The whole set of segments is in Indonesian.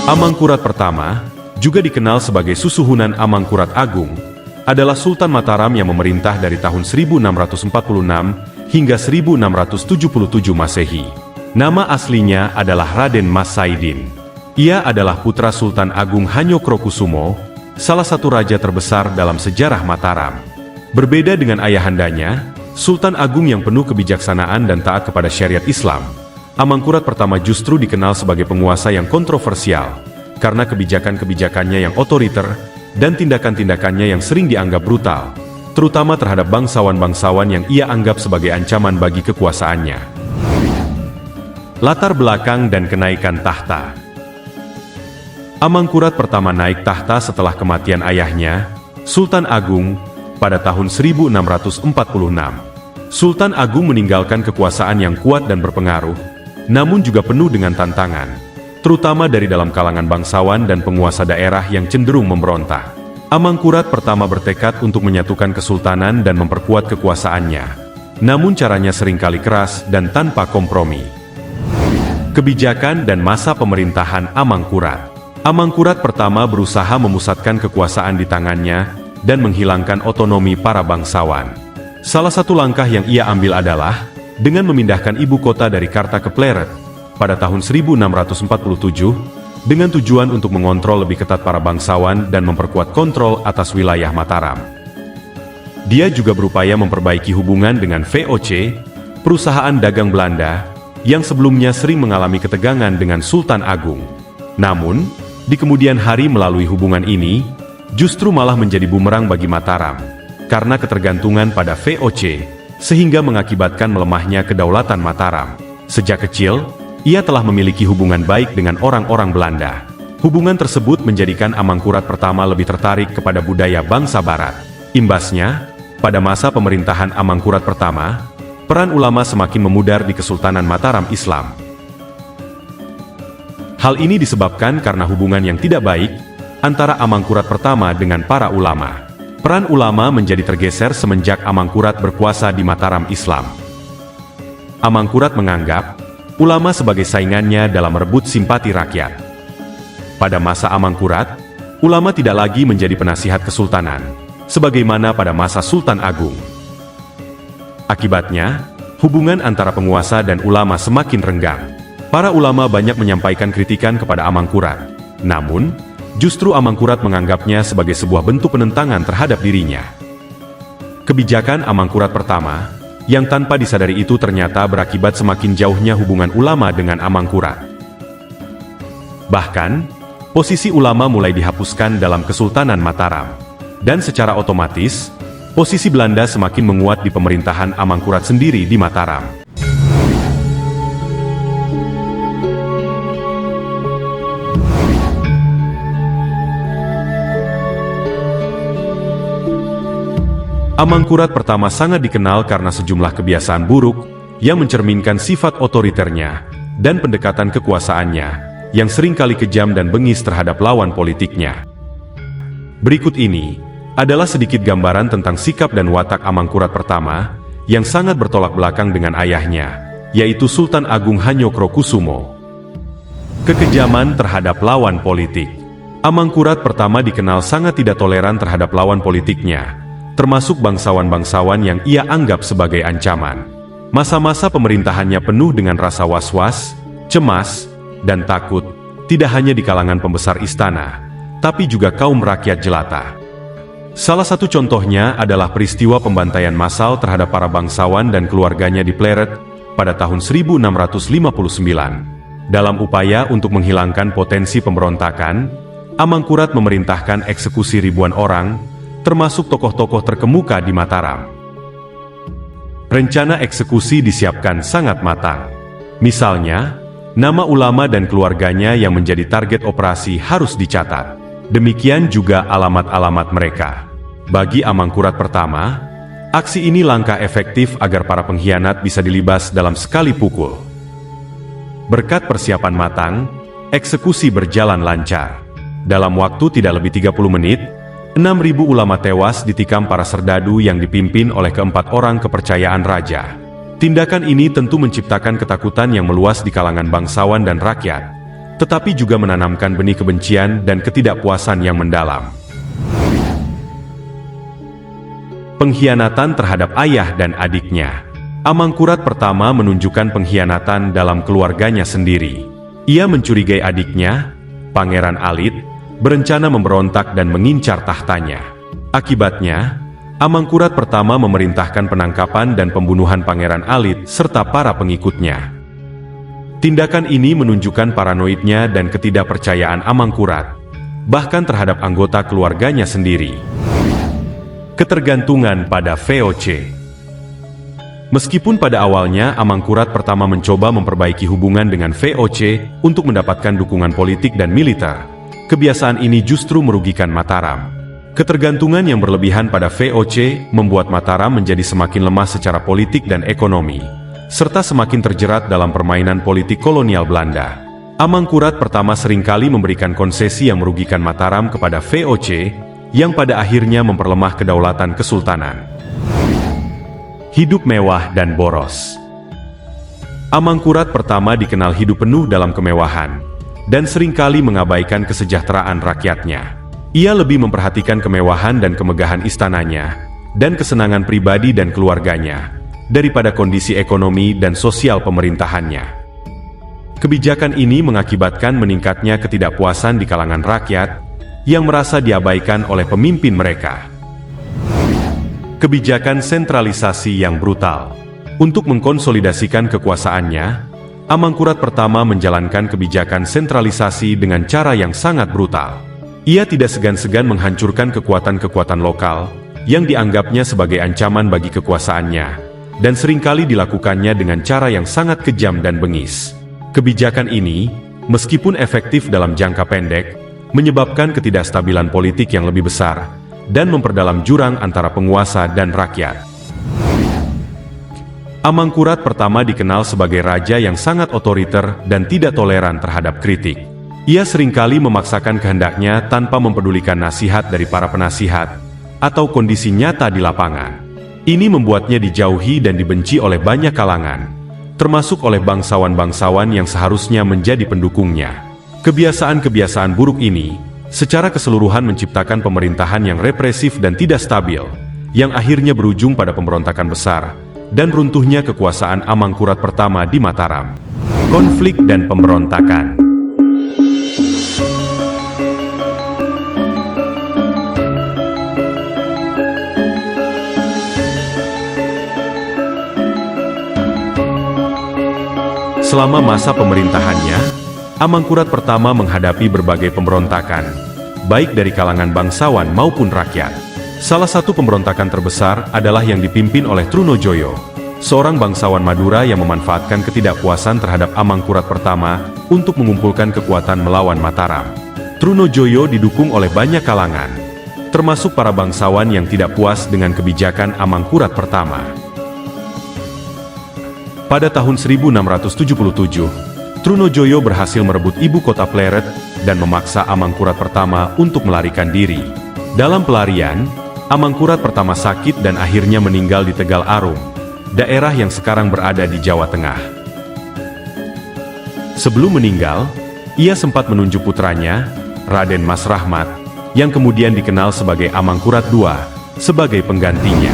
Amangkurat pertama, juga dikenal sebagai Susuhunan Amangkurat Agung, adalah Sultan Mataram yang memerintah dari tahun 1646 hingga 1677 Masehi. Nama aslinya adalah Raden Mas Saidin. Ia adalah putra Sultan Agung Hanyokrokusumo, salah satu raja terbesar dalam sejarah Mataram. Berbeda dengan ayahandanya, Sultan Agung yang penuh kebijaksanaan dan taat kepada syariat Islam, Amangkurat pertama justru dikenal sebagai penguasa yang kontroversial, karena kebijakan-kebijakannya yang otoriter dan tindakan-tindakannya yang sering dianggap brutal, terutama terhadap bangsawan-bangsawan yang ia anggap sebagai ancaman bagi kekuasaannya. Latar belakang dan kenaikan tahta. Amangkurat pertama naik tahta setelah kematian ayahnya, Sultan Agung, pada tahun 1646. Sultan Agung meninggalkan kekuasaan yang kuat dan berpengaruh, namun juga penuh dengan tantangan, terutama dari dalam kalangan bangsawan dan penguasa daerah yang cenderung memberontak. Amangkurat pertama bertekad untuk menyatukan kesultanan dan memperkuat kekuasaannya, namun caranya seringkali keras dan tanpa kompromi. Kebijakan dan masa pemerintahan Amangkurat. Amangkurat pertama berusaha memusatkan kekuasaan di tangannya dan menghilangkan otonomi para bangsawan. Salah satu langkah yang ia ambil adalah dengan memindahkan ibu kota dari Karta ke Pleret pada tahun 1647, dengan tujuan untuk mengontrol lebih ketat para bangsawan dan memperkuat kontrol atas wilayah Mataram. Dia juga berupaya memperbaiki hubungan dengan VOC, perusahaan dagang Belanda, yang sebelumnya sering mengalami ketegangan dengan Sultan Agung. Namun, di kemudian hari melalui hubungan ini, justru malah menjadi bumerang bagi Mataram, karena ketergantungan pada VOC, sehingga mengakibatkan melemahnya kedaulatan Mataram. Sejak kecil, ia telah memiliki hubungan baik dengan orang-orang Belanda. Hubungan tersebut menjadikan Amangkurat pertama lebih tertarik kepada budaya bangsa Barat. Imbasnya, pada masa pemerintahan Amangkurat pertama, peran ulama semakin memudar di Kesultanan Mataram Islam. Hal ini disebabkan karena hubungan yang tidak baik antara Amangkurat pertama dengan para ulama. Peran ulama menjadi tergeser semenjak Amangkurat berkuasa di Mataram Islam. Amangkurat menganggap ulama sebagai saingannya dalam merebut simpati rakyat. Pada masa Amangkurat, ulama tidak lagi menjadi penasihat kesultanan, sebagaimana pada masa Sultan Agung. Akibatnya, hubungan antara penguasa dan ulama semakin renggang. Para ulama banyak menyampaikan kritikan kepada Amangkurat. Namun, justru Amangkurat menganggapnya sebagai sebuah bentuk penentangan terhadap dirinya. Kebijakan Amangkurat pertama, yang tanpa disadari itu ternyata berakibat semakin jauhnya hubungan ulama dengan Amangkurat. Bahkan, posisi ulama mulai dihapuskan dalam Kesultanan Mataram. Dan secara otomatis, posisi Belanda semakin menguat di pemerintahan Amangkurat sendiri di Mataram. Amangkurat pertama sangat dikenal karena sejumlah kebiasaan buruk yang mencerminkan sifat otoriternya dan pendekatan kekuasaannya yang seringkali kejam dan bengis terhadap lawan politiknya. Berikut ini adalah sedikit gambaran tentang sikap dan watak Amangkurat pertama yang sangat bertolak belakang dengan ayahnya, yaitu Sultan Agung Hanyokrokusumo. Kekejaman terhadap lawan politik. Amangkurat pertama dikenal sangat tidak toleran terhadap lawan politiknya, termasuk bangsawan-bangsawan yang ia anggap sebagai ancaman. Masa-masa pemerintahannya penuh dengan rasa was-was, cemas, dan takut, tidak hanya di kalangan pembesar istana, tapi juga kaum rakyat jelata. Salah satu contohnya adalah peristiwa pembantaian massal terhadap para bangsawan dan keluarganya di Pleret pada tahun 1659. Dalam upaya untuk menghilangkan potensi pemberontakan, Amangkurat memerintahkan eksekusi ribuan orang, termasuk tokoh-tokoh terkemuka di Mataram. Rencana eksekusi disiapkan sangat matang. Misalnya, nama ulama dan keluarganya yang menjadi target operasi harus dicatat. Demikian juga alamat-alamat mereka. Bagi Amangkurat pertama, aksi ini langkah efektif agar para pengkhianat bisa dilibas dalam sekali pukul. Berkat persiapan matang, eksekusi berjalan lancar. Dalam waktu tidak lebih 30 menit, 6.000 ulama tewas ditikam para serdadu yang dipimpin oleh keempat orang kepercayaan raja. Tindakan ini tentu menciptakan ketakutan yang meluas di kalangan bangsawan dan rakyat, tetapi juga menanamkan benih kebencian dan ketidakpuasan yang mendalam. Pengkhianatan terhadap ayah dan adiknya. Amangkurat pertama menunjukkan pengkhianatan dalam keluarganya sendiri. Ia mencurigai adiknya, Pangeran Alit, berencana memberontak dan mengincar tahtanya. Akibatnya, Amangkurat pertama memerintahkan penangkapan dan pembunuhan Pangeran Alit serta para pengikutnya. Tindakan ini menunjukkan paranoidnya dan ketidakpercayaan Amangkurat, bahkan terhadap anggota keluarganya sendiri. Ketergantungan pada VOC. Meskipun pada awalnya Amangkurat pertama mencoba memperbaiki hubungan dengan VOC untuk mendapatkan dukungan politik dan militer, kebiasaan ini justru merugikan Mataram. Ketergantungan yang berlebihan pada VOC membuat Mataram menjadi semakin lemah secara politik dan ekonomi, serta semakin terjerat dalam permainan politik kolonial Belanda. Amangkurat pertama seringkali memberikan konsesi yang merugikan Mataram kepada VOC, yang pada akhirnya memperlemah kedaulatan kesultanan. Hidup mewah dan boros. Amangkurat pertama dikenal hidup penuh dalam kemewahan, dan seringkali mengabaikan kesejahteraan rakyatnya. Ia lebih memperhatikan kemewahan dan kemegahan istananya, dan kesenangan pribadi dan keluarganya, daripada kondisi ekonomi dan sosial pemerintahannya. Kebijakan ini mengakibatkan meningkatnya ketidakpuasan di kalangan rakyat, yang merasa diabaikan oleh pemimpin mereka. Kebijakan sentralisasi yang brutal. Untuk mengkonsolidasikan kekuasaannya, Amangkurat pertama menjalankan kebijakan sentralisasi dengan cara yang sangat brutal. Ia tidak segan-segan menghancurkan kekuatan-kekuatan lokal yang dianggapnya sebagai ancaman bagi kekuasaannya, dan seringkali dilakukannya dengan cara yang sangat kejam dan bengis. Kebijakan ini, meskipun efektif dalam jangka pendek, menyebabkan ketidakstabilan politik yang lebih besar, dan memperdalam jurang antara penguasa dan rakyat. Amangkurat pertama dikenal sebagai raja yang sangat otoriter dan tidak toleran terhadap kritik. Ia seringkali memaksakan kehendaknya tanpa mempedulikan nasihat dari para penasihat atau kondisi nyata di lapangan. Ini membuatnya dijauhi dan dibenci oleh banyak kalangan, termasuk oleh bangsawan-bangsawan yang seharusnya menjadi pendukungnya. Kebiasaan-kebiasaan buruk ini secara keseluruhan menciptakan pemerintahan yang represif dan tidak stabil, yang akhirnya berujung pada pemberontakan besar dan runtuhnya kekuasaan Amangkurat pertama di Mataram. Konflik dan pemberontakan. Selama masa pemerintahannya, Amangkurat pertama menghadapi berbagai pemberontakan, baik dari kalangan bangsawan maupun rakyat. Salah satu pemberontakan terbesar adalah yang dipimpin oleh Trunojoyo, seorang bangsawan Madura yang memanfaatkan ketidakpuasan terhadap Amangkurat pertama untuk mengumpulkan kekuatan melawan Mataram. Trunojoyo didukung oleh banyak kalangan, termasuk para bangsawan yang tidak puas dengan kebijakan Amangkurat pertama. Pada tahun 1677, Trunojoyo berhasil merebut ibu kota Pleret dan memaksa Amangkurat pertama untuk melarikan diri. Dalam pelarian, Amangkurat pertama sakit dan akhirnya meninggal di Tegal Arum, daerah yang sekarang berada di Jawa Tengah. Sebelum meninggal, ia sempat menunjuk putranya, Raden Mas Rahmat, yang kemudian dikenal sebagai Amangkurat II, sebagai penggantinya.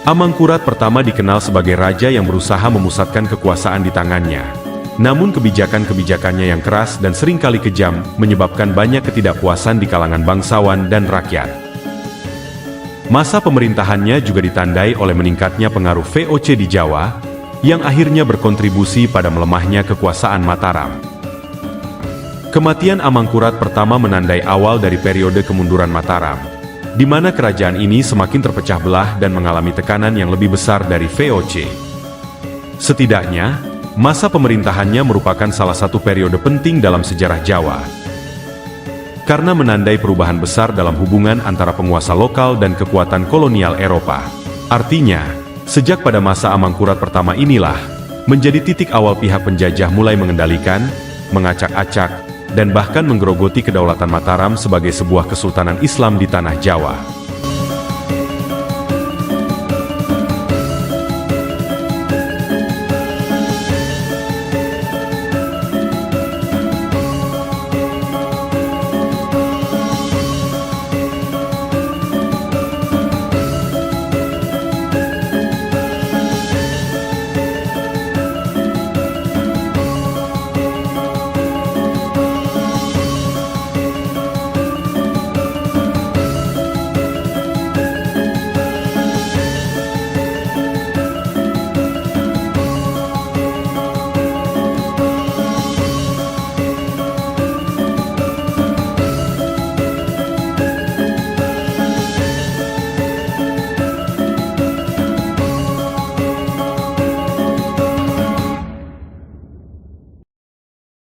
Amangkurat pertama dikenal sebagai raja yang berusaha memusatkan kekuasaan di tangannya. Namun kebijakan-kebijakannya yang keras dan seringkali kejam menyebabkan banyak ketidakpuasan di kalangan bangsawan dan rakyat. Masa pemerintahannya juga ditandai oleh meningkatnya pengaruh VOC di Jawa, yang akhirnya berkontribusi pada melemahnya kekuasaan Mataram. Kematian Amangkurat pertama menandai awal dari periode kemunduran Mataram, di mana kerajaan ini semakin terpecah belah dan mengalami tekanan yang lebih besar dari VOC. Setidaknya, masa pemerintahannya merupakan salah satu periode penting dalam sejarah Jawa, karena menandai perubahan besar dalam hubungan antara penguasa lokal dan kekuatan kolonial Eropa. Artinya, sejak pada masa Amangkurat pertama inilah, menjadi titik awal pihak penjajah mulai mengendalikan, mengacak-acak, dan bahkan menggerogoti kedaulatan Mataram sebagai sebuah kesultanan Islam di tanah Jawa.